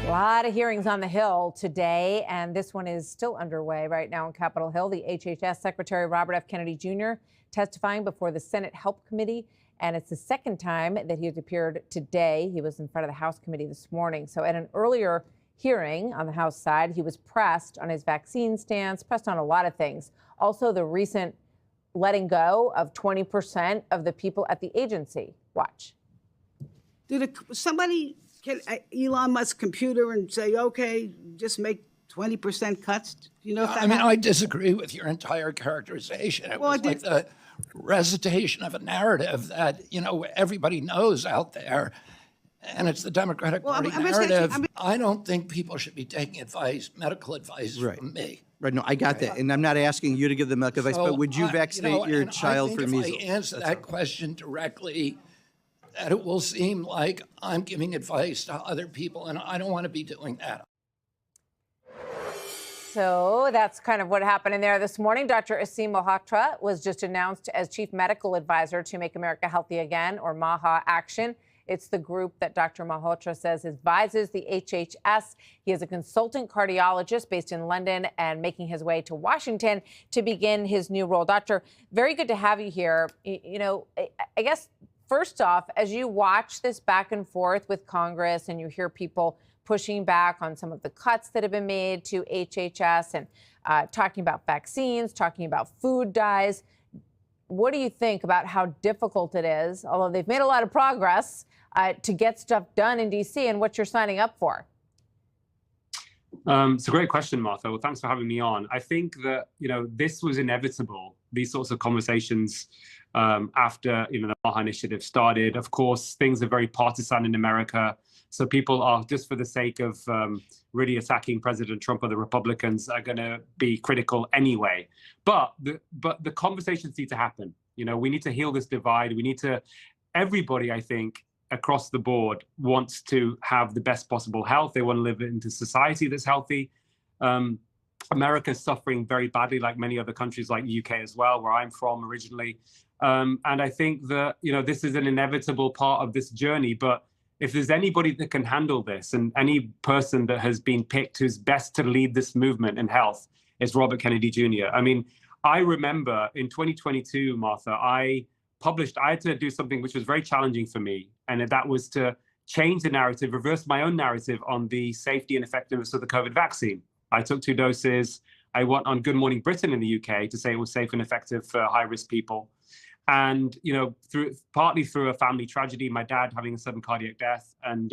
A lot of hearings on the Hill today, and this one is still underway right now on Capitol Hill. The HHS Secretary Robert F. Kennedy Jr. testifying before the Senate Help Committee, and it's the second time that he has appeared today. He was in front of the House Committee this morning. So at an earlier hearing on the House side, he was pressed on his vaccine stance, pressed on a lot of things. Also, the recent letting go of 20% of the people at the agency. Watch. Did somebody get Elon Musk's computer and say, okay, just make 20% cuts? Do you know if that happened? I disagree with your entire characterization. It was like the recitation of a narrative that, everybody knows out there. And it's the Democratic Party narrative. I don't think people should be taking advice, medical advice from me. Right. No, I got that. And I'm not asking you to give them medical advice, but would you vaccinate your child for measles? If I answer that question directly, that it will seem like I'm giving advice to other people, and I don't want to be doing that. So that's kind of what happened in there this morning. Dr. Asim Malhotra was just announced as Chief Medical Advisor to Make America Healthy Again, or MAHA Action. It's the group that Dr. Malhotra says advises the HHS. He is a consultant cardiologist based in London and making his way to Washington to begin his new role. Doctor, very good to have you here. I guess, first off, as you watch this back and forth with Congress and you hear people pushing back on some of the cuts that have been made to HHS and talking about vaccines, talking about food dyes, what do you think about how difficult it is, although they've made a lot of progress, to get stuff done in D.C. and what you're signing up for? It's a great question, Martha. Well, thanks for having me on. I think that, this was inevitable, these sorts of conversations after, the MAHA initiative started. Of course, things are very partisan in America. So people are, just for the sake of really attacking President Trump or the Republicans, are going to be critical anyway. But the conversations need to happen. We need to heal this divide. We need to, everybody, I think, across the board wants to have the best possible health. They want to live in a society that's healthy. America is suffering very badly, like many other countries, like the UK as well, where I'm from originally. And I think that, this is an inevitable part of this journey. But if there's anybody that can handle this, and any person that has been picked who's best to lead this movement in health, is Robert Kennedy Jr. I mean, I remember in 2022, Martha, I had to do something which was very challenging for me. And that was to change the narrative, reverse my own narrative on the safety and effectiveness of the COVID vaccine. I took 2 doses. I went on Good Morning Britain in the UK to say it was safe and effective for high-risk people. And, partly through a family tragedy, my dad having a sudden cardiac death, and